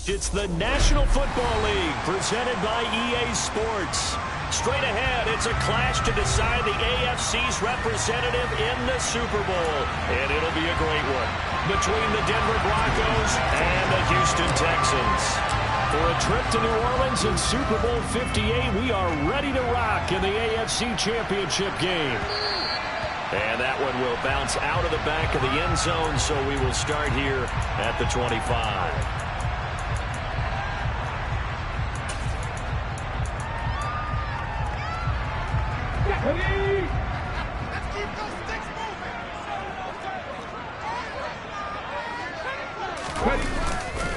It's the National Football League presented by EA Sports. Straight ahead, it's a clash to decide the AFC's representative in the Super Bowl. And it'll be a great one between the Denver Broncos and the Houston Texans. For a trip to New Orleans in Super Bowl 58, we are ready to rock in the AFC Championship game. And that one will bounce out of the back of the end zone, so we will start here at the 25.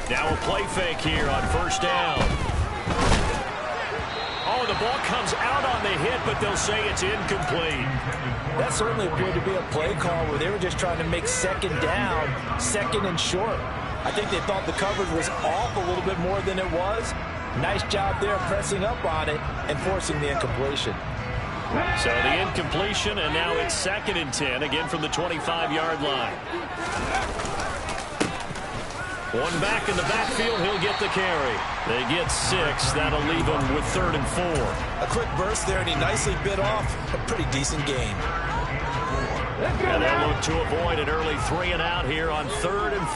Now a play fake here on first down. Oh, the ball comes out on the hit, but they'll say it's incomplete. That certainly appeared to be a play call where they were just trying to make second down, second and short. I think they thought the coverage was off a little bit more than it was. Nice job there pressing up on it and forcing the incompletion. So the incompletion, and now it's 2nd and 10, again from the 25-yard line. One back in the backfield, he'll get the carry. They get 6. That'll leave him with 3rd and 4. A quick burst there, and he nicely bit off a pretty decent gain. And they'll look to avoid an early 3-and-out here on 3rd and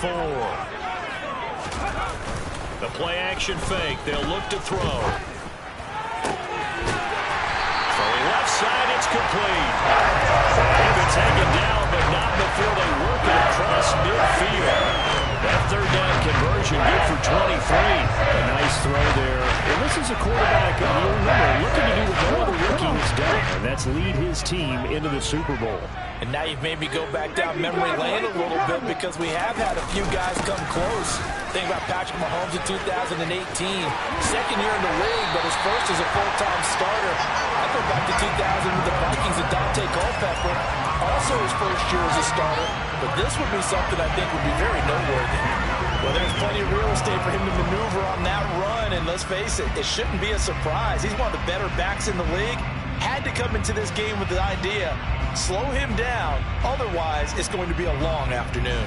4. The play-action fake. They'll look to throw. Throwing left side, it's complete. They've been taken down, but not before they work it across midfield. That 3rd down conversion good for 23. A nice throw there. And this is a quarterback, you'll remember, looking to do what no other rookie has done, and that's lead his team into the Super Bowl. And now you've made me go back down memory lane a little bit because we have had a few guys come close. Think about Patrick Mahomes in 2018. Second year in the league, but his first as a full-time starter. I go back to 2000 with the Vikings and Dante Culpepper. Also his first year as a starter. But this would be something I think would be very noteworthy. Well, there's plenty of real estate for him to maneuver on that run. And let's face it, it shouldn't be a surprise. He's one of the better backs in the league. Had to come into this game with the idea, slow him down. Otherwise, it's going to be a long afternoon.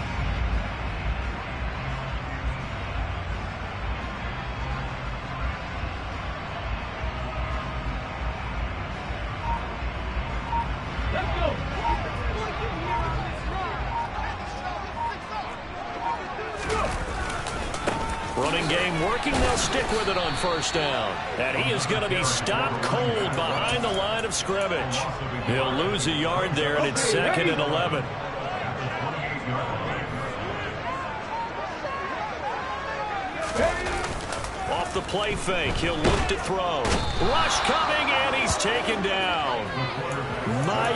Running game working, they'll stick with it on first down. And he is going to be stopped cold behind the line of scrimmage. He'll lose a yard there, and it's 2nd and 11. Off the play fake, he'll look to throw. Rush coming, and he's taken down.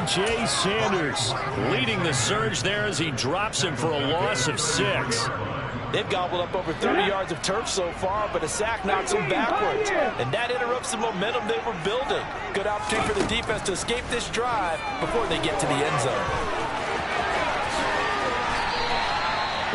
Jay Sanders leading the surge there as he drops him for a loss of 6. They've gobbled up over 30 yards of turf so far, but a sack knocks them backwards. And that interrupts the momentum they were building. Good opportunity for the defense to escape this drive before they get to the end zone.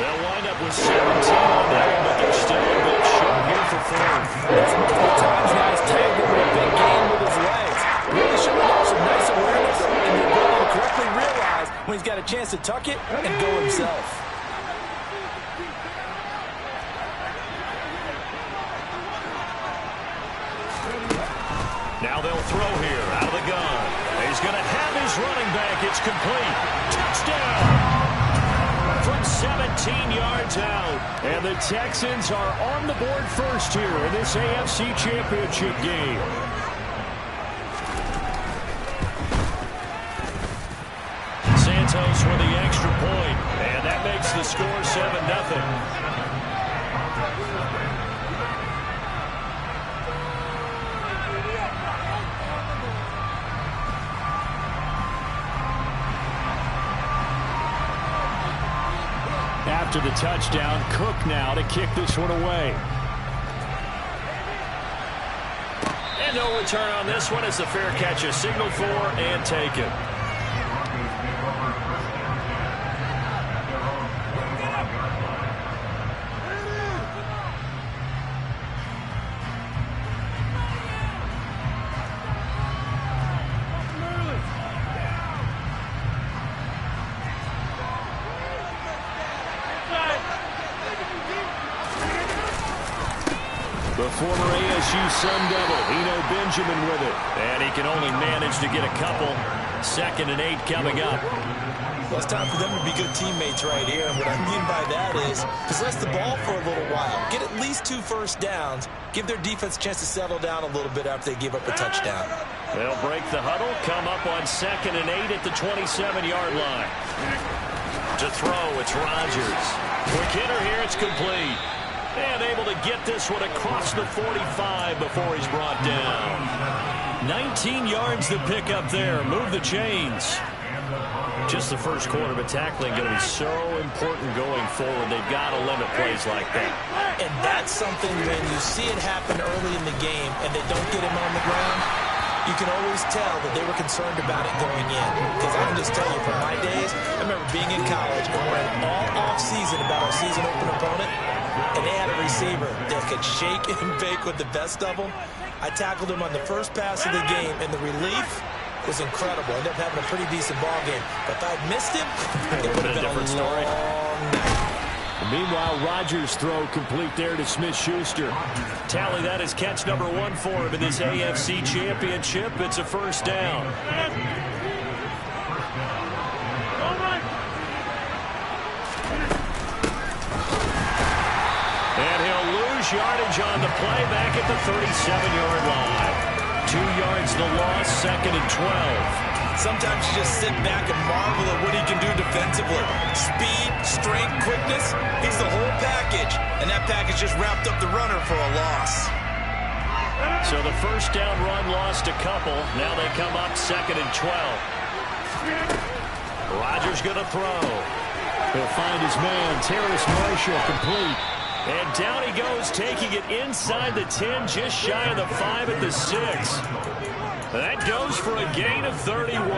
They'll wind up with 17 on that one, but they're still a bit short here for 4th. That's multiple times now. He's tagged him with a big gain with his legs. Really showing off some nice awareness and the ability to correctly realize when he's got a chance to tuck it and go himself. Now they'll throw here out of the gun. He's going to have his running back. It's complete. Touchdown! From 17 yards out. And the Texans are on the board first here in this AFC Championship game. Santos for the extra point. And that makes the score 7-0. After the touchdown, Cook now to kick this one away. And no return on this one as the fair catch is signaled for and taken. The former ASU Sun Devil, Eno Benjamin with it. And he can only manage to get a couple. 2nd and 8 coming up. Well, it's time for them to be good teammates right here. And what I mean by that is possess the ball for a little while. Get at least 2 first downs. Give their defense a chance to settle down a little bit after they give up a touchdown. They'll break the huddle, come up on 2nd and 8 at the 27-yard line. To throw, it's Rodgers. Quick hitter here, it's complete. And able to get this one across the 45 before he's brought down. 19 yards to pick up there. Move the chains. Just the first quarter, but tackling going to be so important going forward. They've got to limit plays like that. And that's something when you see it happen early in the game and they don't get him on the ground, you can always tell that they were concerned about it going in. Because I can just tell you from my days, I remember being in college and worrying all off-season about our season opener opponent, and they had a receiver that could shake and bake with the best of them. I tackled him on the first pass of the game, and the relief was incredible. I ended up having a pretty decent ball game. But if I'd missed him, it would have been a different story. Meanwhile, Rodgers' throw complete there to Smith-Schuster. Tally that is catch number 1 for him in this AFC Championship. It's a first down. And he'll lose yardage on the play back at the 37-yard line. 2 yards the loss, 2nd and 12. Sometimes you just sit back and marvel at what he can do defensively. Speed, strength, quickness, he's the whole package. And that package just wrapped up the runner for a loss. So the first down run lost a couple. Now they come up 2nd and 12. Rodgers going to throw. He'll find his man, Terrace Marshall, complete. And down he goes, taking it inside the 10, just shy of the 5 at the 6. That goes for a gain of 31.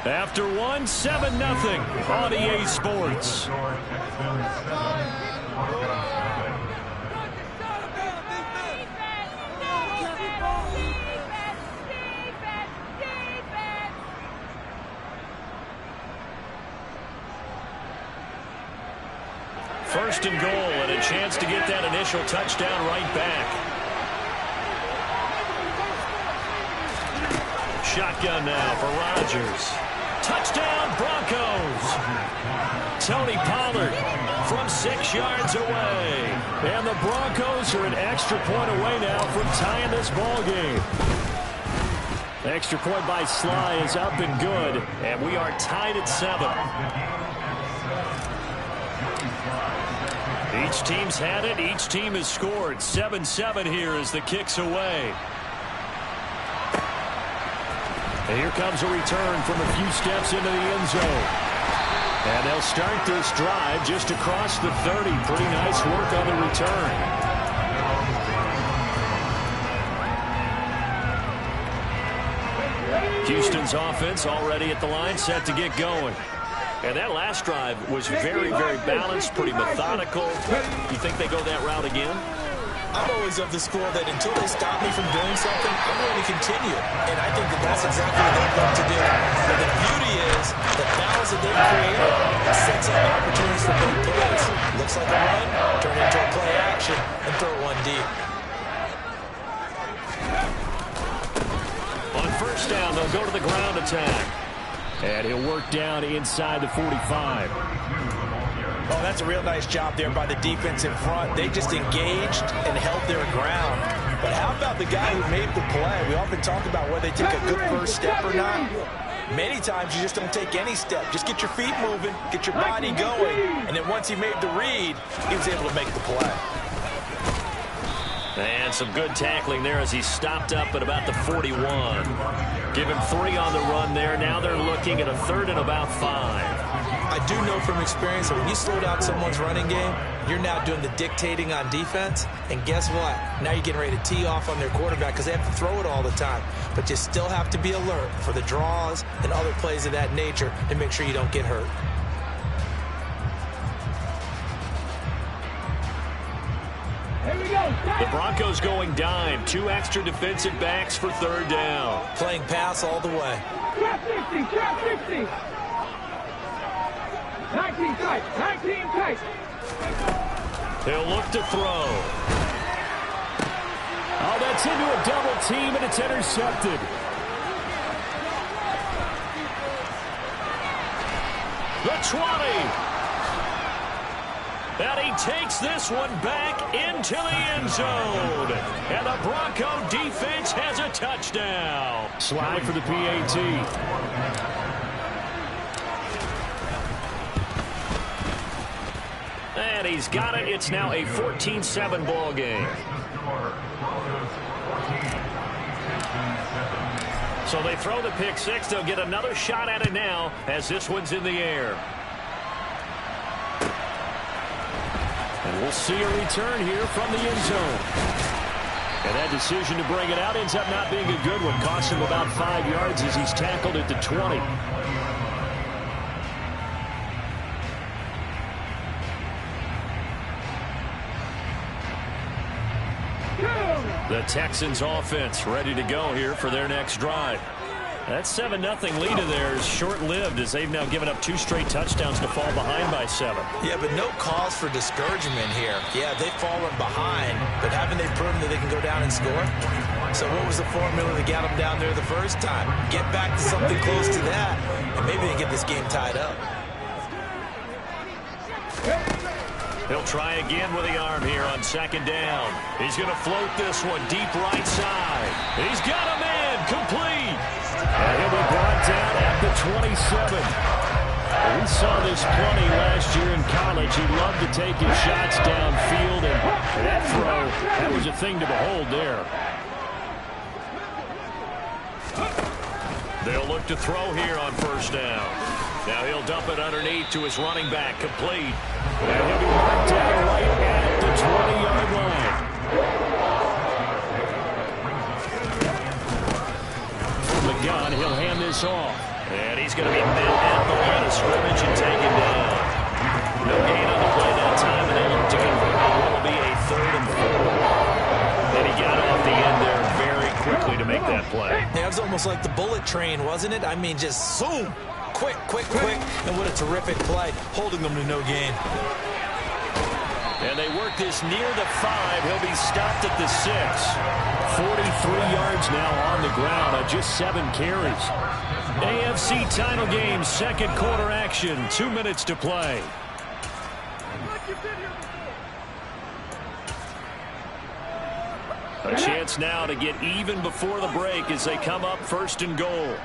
After 1, 7-0 on EA Sports. First and goal, and a chance to get that initial touchdown right back. Shotgun now for Rodgers. Touchdown, Broncos. Tony Pollard from 6 yards away. And the Broncos are an extra point away now from tying this ball game. Extra point by Sly is up and good, and we are tied at 7. Each team's had it. Each team has scored. 7-7 here as the kick's away. And here comes a return from a few steps into the end zone. And they'll start this drive just across the 30. Pretty nice work on the return. Houston's offense already at the line, set to get going. And that last drive was very, very balanced, pretty methodical. You think they go that route again? I'm always of the school that until they stop me from doing something, I'm going to continue. And I think that that's exactly what they're going to do. But the beauty is the balance that they've created sets up opportunities for big plays. Looks like a run, turn it into a play action, and throw one deep. On first down, they'll go to the ground attack. And he'll work down inside the 45. Oh, that's a real nice job there by the defense in front. They just engaged and held their ground. But how about the guy who made the play? We often talk about whether they take a good first step or not. Many times you just don't take any step. Just get your feet moving, get your body going. And then once he made the read, he was able to make the play. And some good tackling there as he stopped up at about the 41. Give him 3 on the run there. Now they're looking at a 3rd and about 5. I do know from experience that when you slow down someone's running game, you're now doing the dictating on defense. And guess what? Now you're getting ready to tee off on their quarterback because they have to throw it all the time. But you still have to be alert for the draws and other plays of that nature to make sure you don't get hurt. The Broncos going dime. 2 extra defensive backs for 3rd down. Playing pass all the way. Trap 60, trap 60. 19 tight. 19 tight. He'll look to throw. Oh, that's into a double team, and it's intercepted. The 20. And he takes this one back into the end zone. And the Bronco defense has a touchdown. Slide for the PAT. And he's got it. It's now a 14-7 ball game. So they throw the pick six. They'll get another shot at it now as this one's in the air. And we'll see a return here from the end zone. And that decision to bring it out ends up not being a good one. Costs him about 5 yards as he's tackled at the 20. The Texans offense ready to go here for their next drive. That 7-0 lead of theirs short-lived as they've now given up 2 straight touchdowns to fall behind by 7. Yeah, but no cause for discouragement here. Yeah, they've fallen behind, but haven't they proven that they can go down and score? So what was the formula that got them down there the first time? Get back to something close to that, and maybe they get this game tied up. He'll try again with the arm here on second down. He's going to float this one deep right side. He's got a man complete. And he'll be brought down at the 27. We saw this plenty last year in college. He loved to take his shots downfield, and that throw, that was a thing to behold there. They'll look to throw here on first down. Now he'll dump it underneath to his running back, complete. And he'll be marked down right at the 20-yard line. From the gun, he'll hand this off. And he's going to be met at the line of scrimmage and taken down. No gain on the play that time, and they look to convert it. Will be a 3rd and 4. And he got off the end there very quickly to make that play. Yeah, it was almost like the bullet train, wasn't it? I mean, just zoom. Quick, quick, quick. And what a terrific play, holding them to no gain. And they work this near the 5. He'll be stopped at the 6. 43 yards now on the ground on just 7 carries. AFC title game, second quarter action. 2 minutes to play. A chance now to get even before the break as they come up 1st and goal.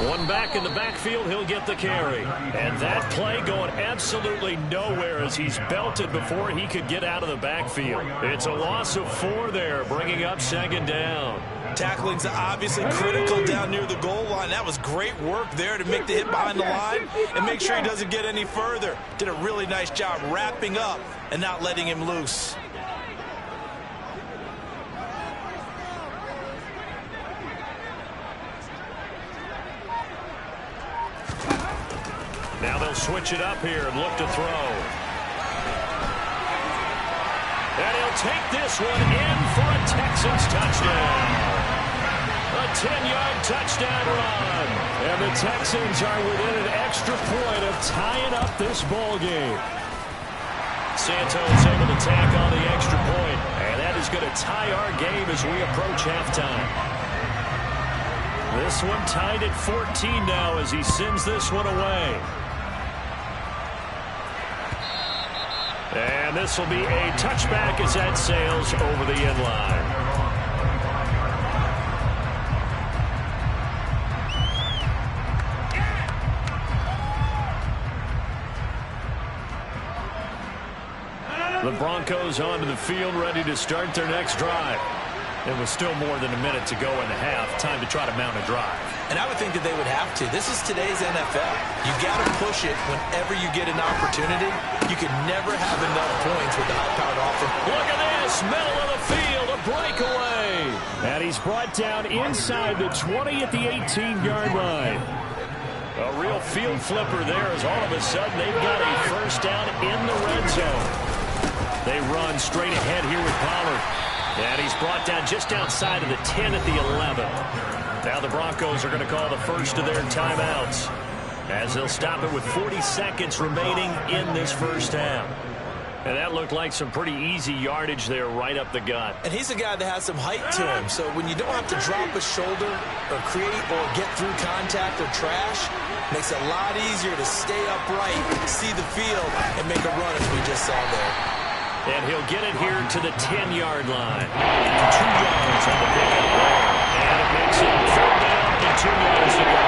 One back in the backfield, he'll get the carry. And that play going absolutely nowhere as he's belted before he could get out of the backfield. It's a loss of 4 there, bringing up 2nd down. Tackling's obviously critical down near the goal line. That was great work there to make the hit behind the line and make sure he doesn't get any further. Did a really nice job wrapping up and not letting him loose. Now they'll switch it up here and look to throw. And he'll take this one in for a Texans touchdown. A 10-yard touchdown run. And the Texans are within an extra point of tying up this ball game. Santos able to tack on the extra point. And that is going to tie our game as we approach halftime. This one tied at 14 now as he sends this one away. And this will be a touchback as that sails over the end line. The Broncos onto the field, ready to start their next drive. It was still more than a minute to go in the half. Time to try to mount a drive. And I would think that they would have to. This is today's NFL. You got to push it whenever you get an opportunity. You can never have enough points with the high-powered offense. Look at this, middle of the field, a breakaway. And he's brought down inside the 20 at the 18-yard line. A real field flipper there as all of a sudden they've got a first down in the red zone. They run straight ahead here with Pollard. And he's brought down just outside of the 10 at the 11. Now the Broncos are going to call the first of their timeouts, as they'll stop it with 40 seconds remaining in this first half. And that looked like some pretty easy yardage there right up the gut. And he's a guy that has some height to him, so when you don't have to drop a shoulder or create or get through contact or trash, it makes it a lot easier to stay upright, see the field, and make a run as we just saw there. And he'll get it here to the 10-yard line. 2 yards on the pickup there. And it makes it 4th down and 2 yards to go.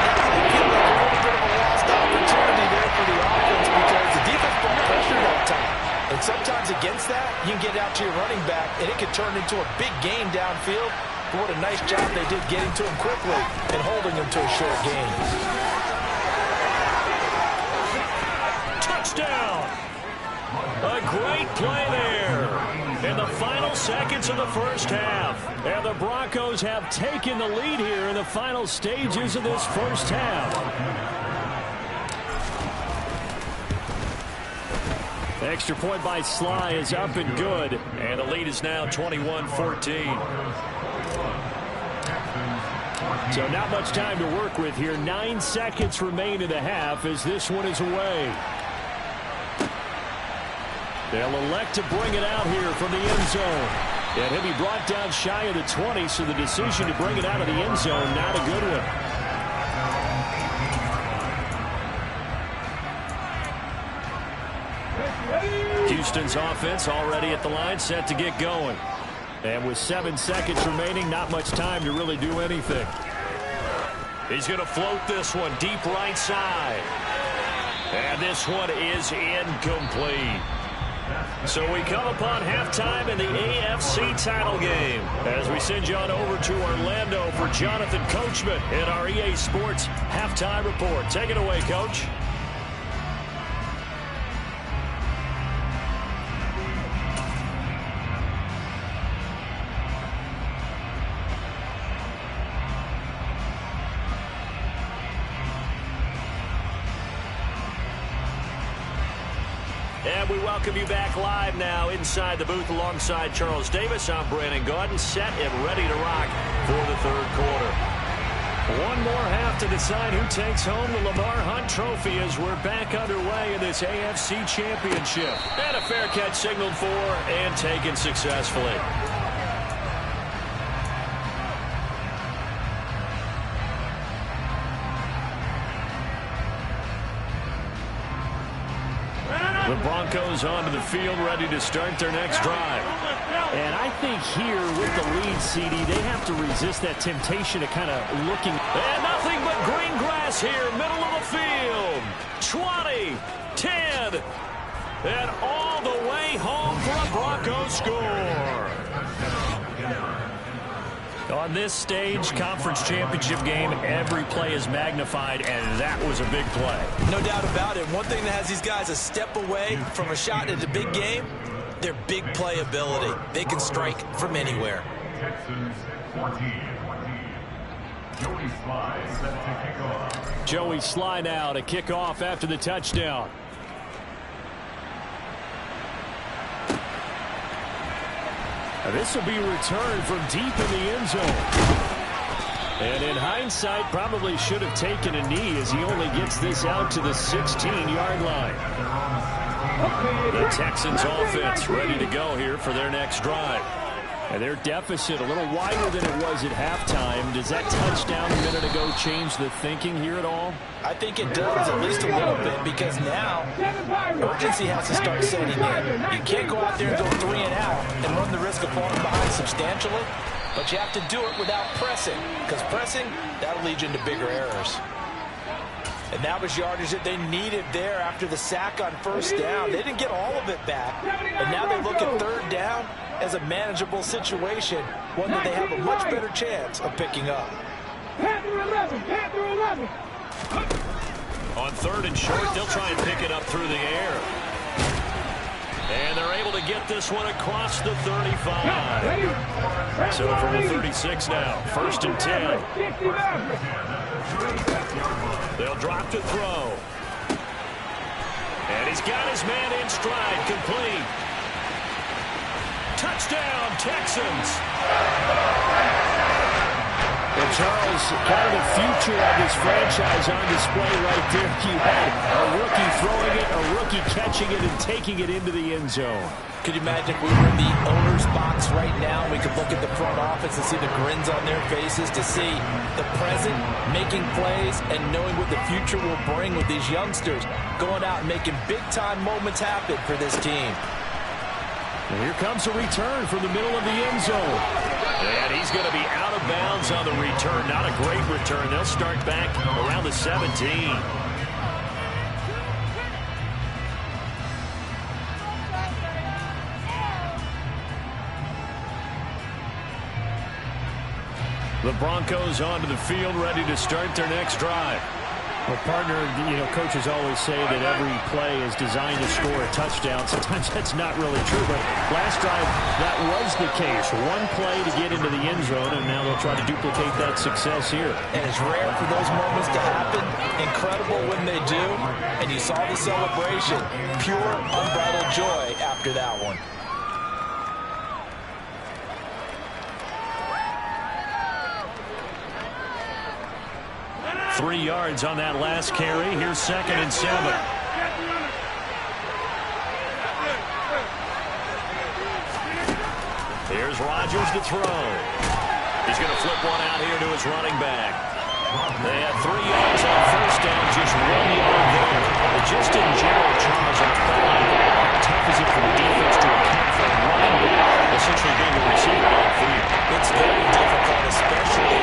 That feel like a little bit of a lost opportunity there for the offense because the defense brought pressure that time. And sometimes against that, you can get out to your running back, and it can turn into a big gain downfield. But what a nice job they did getting to him quickly and holding him to a short gain. Touchdown! A great play there in the final seconds of the first half. And the Broncos have taken the lead here in the final stages of this first half. The extra point by Sly is up and good. And the lead is now 21-14. So not much time to work with here. 9 seconds remain in the half as this one is away. They'll elect to bring it out here from the end zone. And he'll be brought down shy of the 20, so the decision to bring it out of the end zone, not a good one. Houston's offense already at the line, set to get going. And with 7 seconds remaining, not much time to really do anything. He's going to float this one deep right side. And this one is incomplete. So we come upon halftime in the AFC title game as we send you on over to Orlando for Jonathan Coachman in our EA Sports halftime report. Take it away, Coach. And we welcome you back live now inside the booth alongside Charles Davis. I'm Brandon Gaudin, set and ready to rock for the third quarter. One more half to decide who takes home the Lamar Hunt Trophy as we're back underway in this AFC Championship. And a fair catch signaled for and taken successfully. The Broncos onto the field, ready to start their next drive. And I think here with the lead, CD, they have to resist that temptation of kind of looking. And nothing but green grass here, middle of the field. 20, 10, and all the way home for a Broncos score. On this stage, conference championship game, every play is magnified, and that was a big play. No doubt about it. One thing that has these guys a step away from a shot at a big game, their big play ability. They can strike from anywhere. Joey Sly now to kick off after the touchdown. This will be returned from deep in the end zone. And in hindsight, probably should have taken a knee as he only gets this out to the 16-yard line. The Texans offense ready to go here for their next drive. And their deficit a little wider than it was at halftime. Does that touchdown a minute ago change the thinking here at all? I think it does, at least a little bit, because now urgency has to start setting in. You can't go out there and go 3 and out and run the risk of falling behind substantially, but you have to do it without pressing, because pressing, that'll lead you into bigger errors. And that was yardage that they needed there after the sack on first down. They didn't get all of it back, and now they look at third down as a manageable situation, one that they have a much better chance of picking up. On third and short, they'll try and pick it up through the air. And they're able to get this one across the 35. So from the 36 now, 1st and 10. They'll drop to throw. And he's got his man in stride, complete. Touchdown, Texans. Well, Charles, kind of the future of this franchise on display right there. You had a rookie throwing it, a rookie catching it, and taking it into the end zone. Could you imagine if we were in the owner's box right now, we could look at the front office and see the grins on their faces, to see the present making plays and knowing what the future will bring with these youngsters going out and making big-time moments happen for this team. And here comes a return from the middle of the end zone. And he's going to be out of bounds on the return. Not a great return. They'll start back around the 17. The Broncos onto the field, ready to start their next drive. Well, partner, coaches always say that every play is designed to score a touchdown. Sometimes that's not really true, but last drive, that was the case. One play to get into the end zone, and now they'll try to duplicate that success here. And it's rare for those moments to happen. Incredible when they do. And you saw the celebration. Pure, unbridled joy after that one. 3 yards on that last carry. Here's 2nd and 7. Here's Rodgers to throw. He's going to flip one out here to his running back. They had 3 yards on first down, just 1 yard there. But just in general, Charles, on a play like that, how tough is it for the defense to account for a running back essentially being the receiver downfield? It's very difficult, especially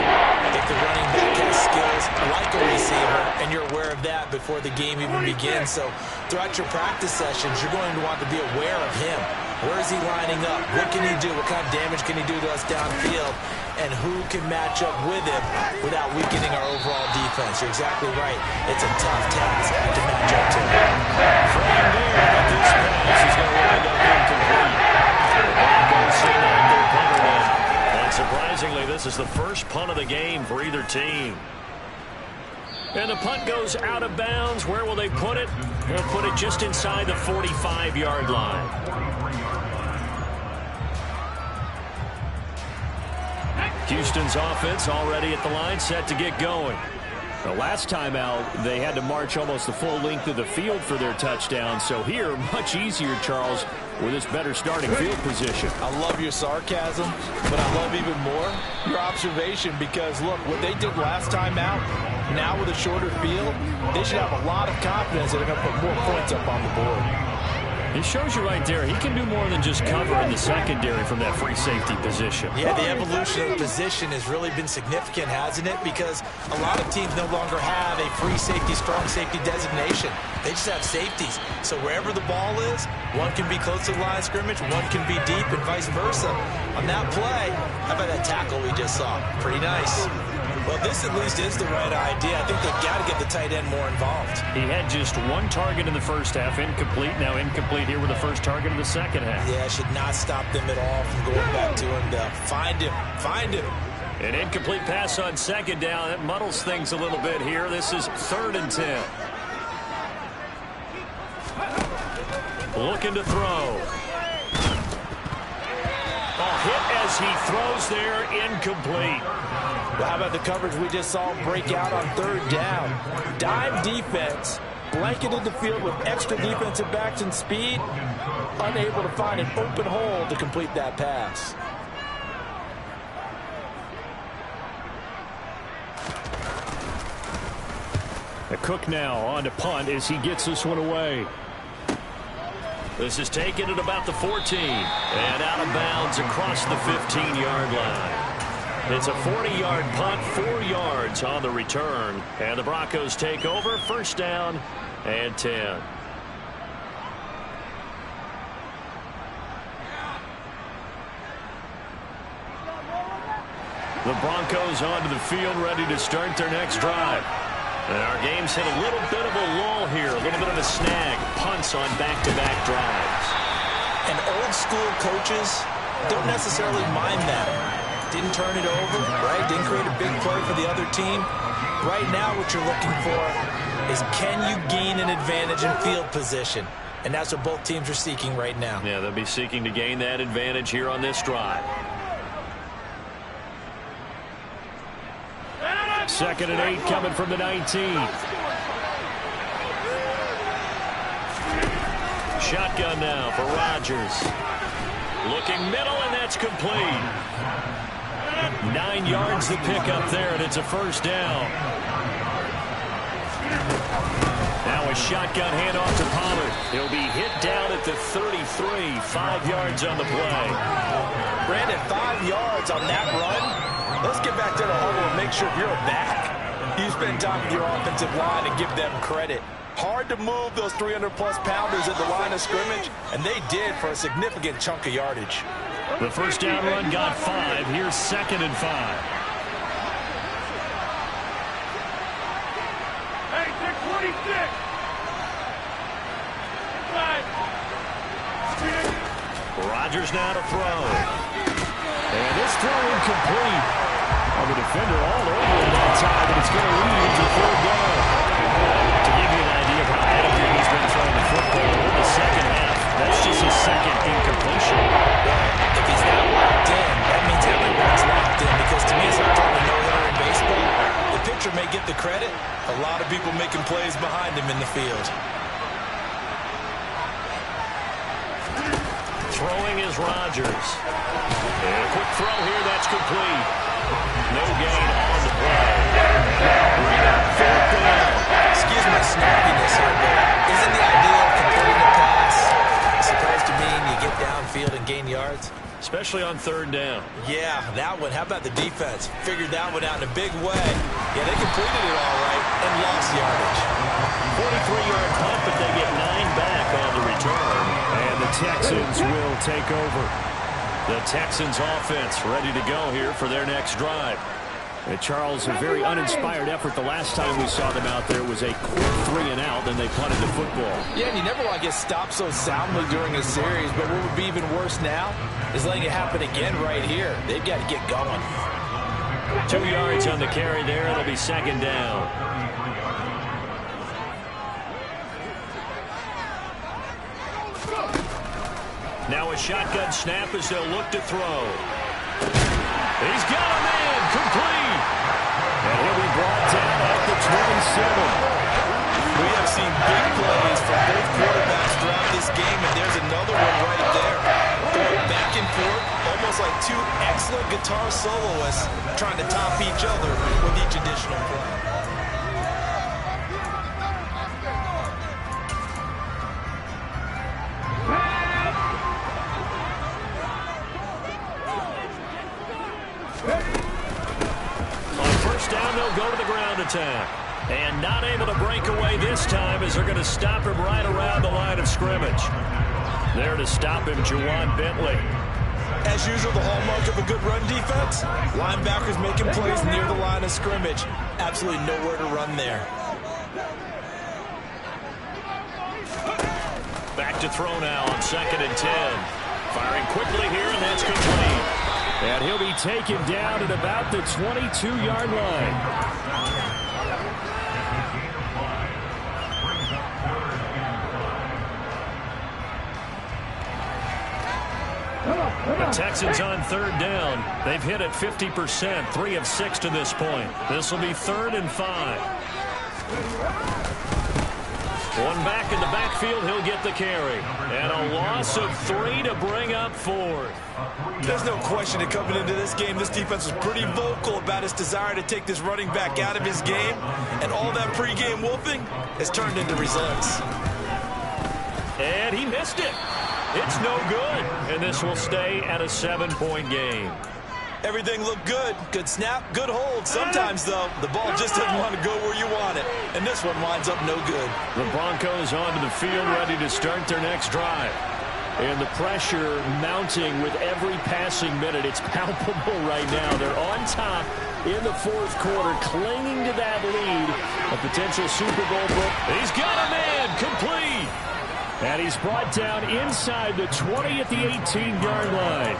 if the running back has skills like a receiver, and you're aware of that before the game even begins. So throughout your practice sessions, you're going to want to be aware of him. Where is he lining up? What can he do? What kind of damage can he do to us downfield? And who can match up with him without weakening our overall defense? You're exactly right. It's a tough task to match up to. From there, this pass is going to wind up incomplete. The Broncos send out their punter now. And surprisingly, this is the first punt of the game for either team. And the punt goes out of bounds. Where will they put it? They'll put it just inside the 45-yard line. Houston's offense already at the line, set to get going. The last time out, they had to march almost the full length of the field for their touchdown. So here, much easier, Charles, with this better starting field position. I love your sarcasm, but I love even more your observation, because, look, what they did last time out, now with a shorter field, they should have a lot of confidence that they're going to put more points up on the board. It shows you right there, he can do more than just cover in the secondary from that free safety position. Yeah, the evolution of the position has really been significant, hasn't it? Because a lot of teams no longer have a free safety, strong safety designation. They just have safeties. So wherever the ball is, one can be close to the line of scrimmage, one can be deep, and vice versa. On that play, how about that tackle we just saw? Pretty nice. Well, this at least is the right idea. I think they've got to get the tight end more involved. He had just one target in the first half, incomplete. Now incomplete here with the first target in the second half. Yeah, should not stop them at all from going back to him to find him. An incomplete pass on second down. That muddles things a little bit here. This is 3rd and 10. Looking to throw. A hit as he throws there, incomplete. Well, how about the coverage we just saw break out on 3rd down? Dime defense, blanketed the field with extra defensive backs and speed, unable to find an open hole to complete that pass. A Cook now on to punt as he gets this one away. This is taken at about the 14 and out of bounds across the 15-yard line. It's a 40-yard punt, 4 yards on the return, and the Broncos take over, 1st down and 10. The Broncos onto the field, ready to start their next drive. And our game's hit a little bit of a lull here, a little bit of a snag. Punts on back-to-back drives. And old-school coaches don't necessarily mind that. Didn't turn it over, right? Didn't create a big play for the other team. Right now what you're looking for is, can you gain an advantage in field position? and that's what both teams are seeking right now. Yeah, they'll be seeking to gain that advantage here on this drive. 2nd and 8 coming from the 19. Shotgun now for Rodgers. Looking middle, and that's complete. 9 yards to pick up there, and it's a first down. Now a shotgun handoff to Pollard. He'll be hit down at the 33, 5 yards on the play. Brandon, 5 yards on that run. Let's get back to the huddle and make sure you're a back. You spend time with your offensive line and give them credit. Hard to move those 300-plus pounders at the line of scrimmage, and they did for a significant chunk of yardage. The first down run got 5. Here's 2nd and 5. Hey, 626. Rodgers now to throw. And this throw incomplete. Well, the defender all over him that time, but it's going to lead to 3rd down. To give you an idea of how active he's been throwing the football in the second half, that's just his 2nd incompletion. If he's that locked in, that means everyone's locked in, because to me it's like throwing a no-hitter in baseball. The pitcher may get the credit. A lot of people making plays behind him in the field. Throwing is Rodgers. And a quick throw here, that's complete. No gain on the play. Bring up 4th down. Excuse my snarkiness here, but isn't the idea of completing a pass supposed to mean you get downfield and gain yards? Especially on 3rd down. Yeah, that one. How about the defense? Figured that one out in a big way. Yeah, they completed it all right and lost yardage. 43-yard punt, but they get 9 back on the return. And the Texans will take over. The Texans offense ready to go here for their next drive. And Charles, a very uninspired effort. The last time we saw them out there was a quick 3 and out, then they punted the football. Yeah, and you never want to get stopped so soundly during a series, but what would be even worse now is letting it happen again right here. They've got to get going. 2 yards on the carry there. It'll be 2nd down. Now a shotgun snap as they'll look to throw. He's got a man, complete. And he'll be brought down at the 27. We have seen big plays from both quarterbacks throughout this game, and there's another one right there. Going back and forth, almost like 2 excellent guitar soloists trying to top each other with each additional play. On 1st down, they'll go to the ground attack. And not able to break away this time as they're going to stop him right around the line of scrimmage. There to stop him, Juwan Bentley. As usual, the hallmark of a good run defense, linebackers making plays near the line of scrimmage. Absolutely nowhere to run there. Back to throw now on 2nd and 10. Firing quickly here, and that's complete. And he'll be taken down at about the 22-yard line. The Texans on 3rd down. They've hit it 50%, 3 of 6 to this point. This will be 3rd and 5. One back in the backfield, he'll get the carry. And a loss of 3 to bring up 4th. There's no question that coming into this game, this defense was pretty vocal about its desire to take this running back out of his game. And all that pregame wolfing has turned into results. And he missed it. It's no good. And this will stay at a 7-point game. Everything looked good. Good snap, good hold. Sometimes, though, the ball just doesn't want to go where you want it. And this one winds up no good. The Broncos onto the field, ready to start their next drive. And the pressure mounting with every passing minute. It's palpable right now. They're on top in the 4th quarter, clinging to that lead. A potential Super Bowl book. He's got a man, complete. And he's brought down inside the 20 at the 18-yard line.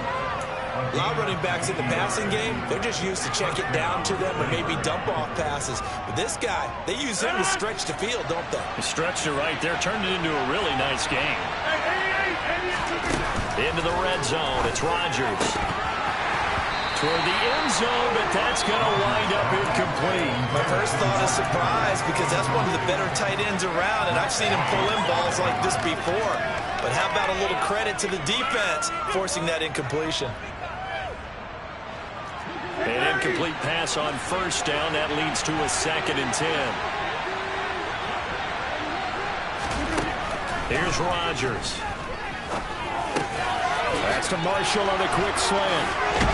A lot of running backs in the passing game, they're just used to check it down to them or maybe dump off passes. But this guy, they use him to stretch the field, don't they? He stretched it right there, turned it into a really nice game. Into the red zone, it's Rodgers. Toward the end zone, but that's going to wind up incomplete. My first thought is surprise because that's one of the better tight ends around, and I've seen him pull in balls like this before. But how about a little credit to the defense forcing that incompletion? An incomplete pass on first down. That leads to a 2nd and 10. Here's Rodgers. That's to Marshall on a quick slant.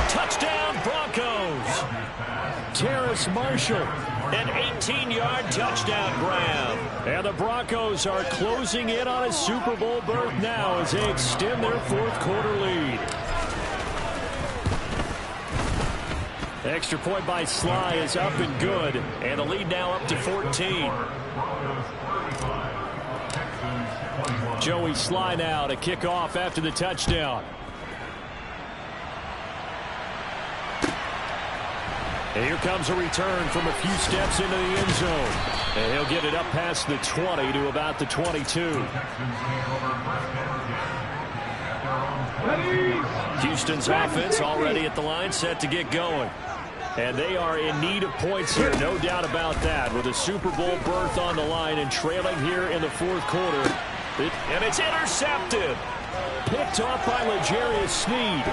Touchdown, Broncos. Terrace Marshall. An 18-yard touchdown grab. And the Broncos are closing in on a Super Bowl berth now as they extend their 4th quarter lead. Extra point by Sly is up and good. And the lead now up to 14. Joey Sly now to kick off after the touchdown. And here comes a return from a few steps into the end zone. And he'll get it up past the 20 to about the 22. Houston's offense already at the line, set to get going. And they are in need of points here, no doubt about that, with a Super Bowl berth on the line and trailing here in the 4th quarter. And it's intercepted. Picked off by L'Jarius Sneed.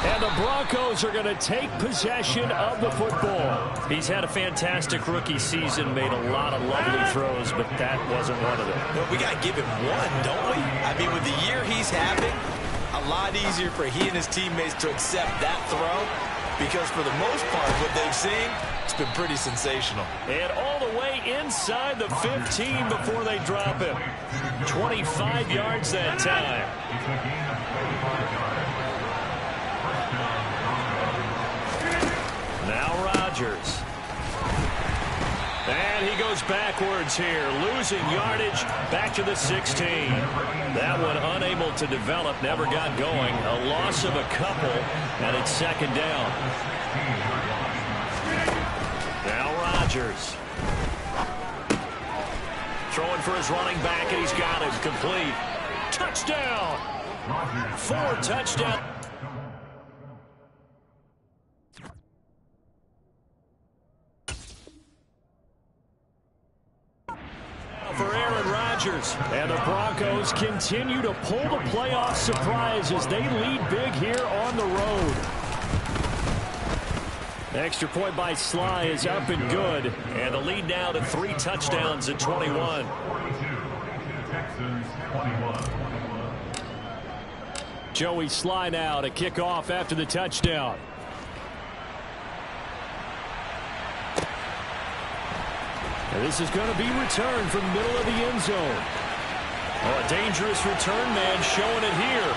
And the Broncos are going to take possession of the football. He's had a fantastic rookie season, made a lot of lovely throws, but that wasn't one of them. Well, we got to give him one, don't we? I mean, with the year he's having, a lot easier for he and his teammates to accept that throw because for the most part, what they've seen, it's been pretty sensational. And all the way inside the 15 before they drop him. 25 yards that time. Now Rodgers. And he goes backwards here, losing yardage back to the 16. That one unable to develop, never got going. A loss of a couple, and it's 2nd down. Now Rodgers. Throwing for his running back, and he's got him complete. Touchdown! 4 touchdowns. For Aaron Rodgers. And the Broncos continue to pull the playoff surprise as they lead big here on the road. Extra point by Sly is up and good. And the lead now to 3 touchdowns at 21. Joey Sly now to kick off after the touchdown. And this is going to be returned from the middle of the end zone. Oh, a dangerous return man showing it here.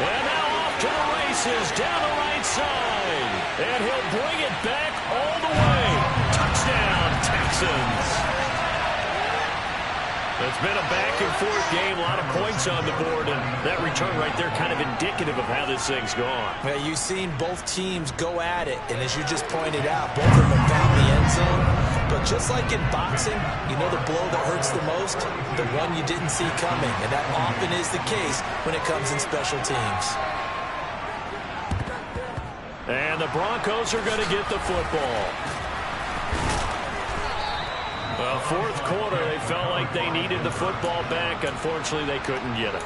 And now off to the races down the right side. And he'll bring it back all the way. Touchdown, Texans. It's been a back-and-forth game, a lot of points on the board, and that return right there kind of indicative of how this thing's gone. Yeah, you've seen both teams go at it, and as you just pointed out, both of them found the end zone. But just like in boxing, you know the blow that hurts the most? The one you didn't see coming, and that often is the case when it comes in special teams. And the Broncos are going to get the football. Well, 4th quarter, they felt like they needed the football back. Unfortunately, they couldn't get it.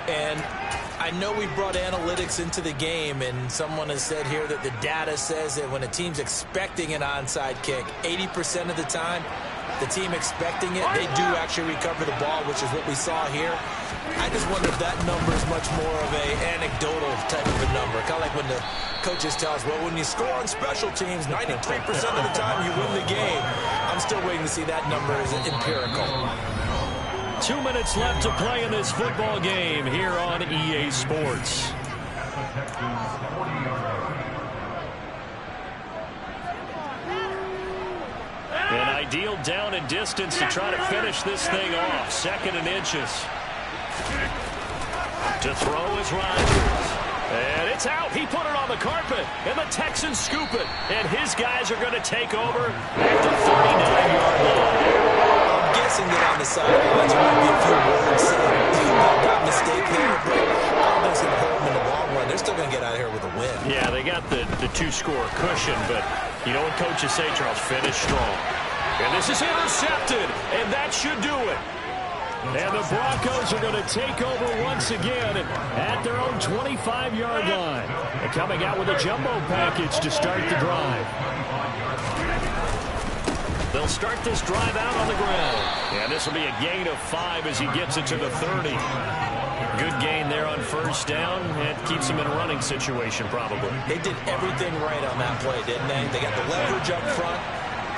And I know we brought analytics into the game, and someone has said here that the data says that when a team's expecting an onside kick, 80% of the time, the team expecting it, they do actually recover the ball, which is what we saw here. I just wonder if that number is much more of an anecdotal type of a number. Kind of like when the coaches tell us, well, when you score on special teams, 93% of the time you win the game. I'm still waiting to see that number as empirical. 2 minutes left to play in this football game here on EA Sports. An ideal down and distance to try to finish this thing off. 2nd and inches. To throw is Rodgers. It's out. He put it on the carpet, and the Texans scoop it. And his guys are going to take over at the 39-yard line. I'm guessing that on the sidelines there might be a few words said about that mistake there, but I don't think it's going to hurt them in the long run. They're still going to get out of here with a win. Yeah, they got the two-score cushion, but you know what coaches say, Charles? Finish strong. And this is intercepted, and that should do it. And the Broncos are going to take over once again at their own 25-yard line. And coming out with a jumbo package to start the drive. They'll start this drive out on the ground. And this will be a gain of 5 as he gets it to the 30. Good gain there on first down. It keeps him in a running situation probably. They did everything right on that play, didn't they? They got the leverage up front,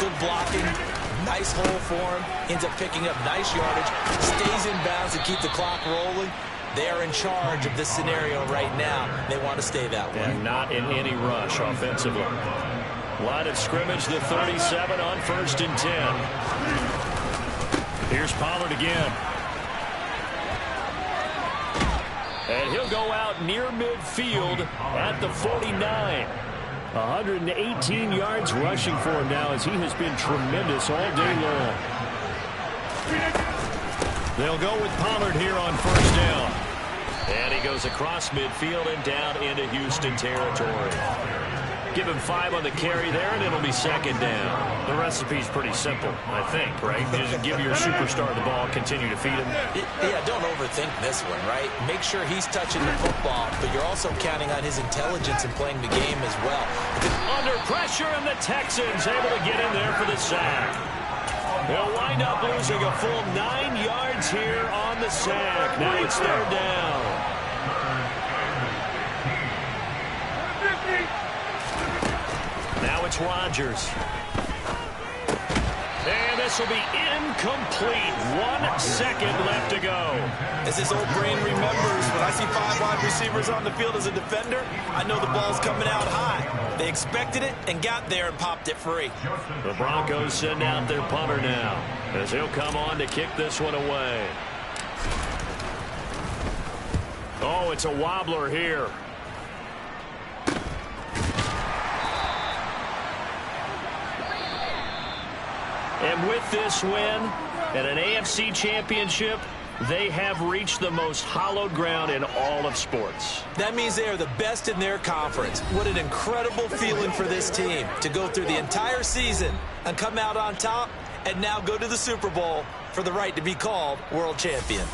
good blocking, nice hole for him, ends up picking up nice yardage, stays in bounds to keep the clock rolling. They are in charge of this scenario right now. They want to stay that way. And not in any rush offensively. Line of scrimmage, the 37 on 1st and 10. Here's Pollard again. And he'll go out near midfield at the 49. 118 yards rushing for him now as he has been tremendous all day long. They'll go with Pollard here on first down. And he goes across midfield and down into Houston territory. Give him 5 on the carry there, and it'll be second down. The recipe's pretty simple, I think, right? You just give your superstar the ball, continue to feed him. Yeah, don't overthink this one, right? Make sure he's touching the football, but you're also counting on his intelligence in playing the game as well. Under pressure, and the Texans able to get in there for the sack. They'll wind up losing a full 9 yards here on the sack. Now it's 3rd down. Now it's Rodgers. And this will be incomplete. 1 second left to go. As his old brain remembers, when I see 5 wide receivers on the field as a defender, I know the ball's coming out high. They expected it and got there and popped it free. The Broncos send out their punter now as he'll come on to kick this one away. Oh, it's a wobbler here. And with this win and an AFC Championship, they have reached the most hallowed ground in all of sports. That means they are the best in their conference. What an incredible feeling for this team to go through the entire season and come out on top and now go to the Super Bowl for the right to be called world champion.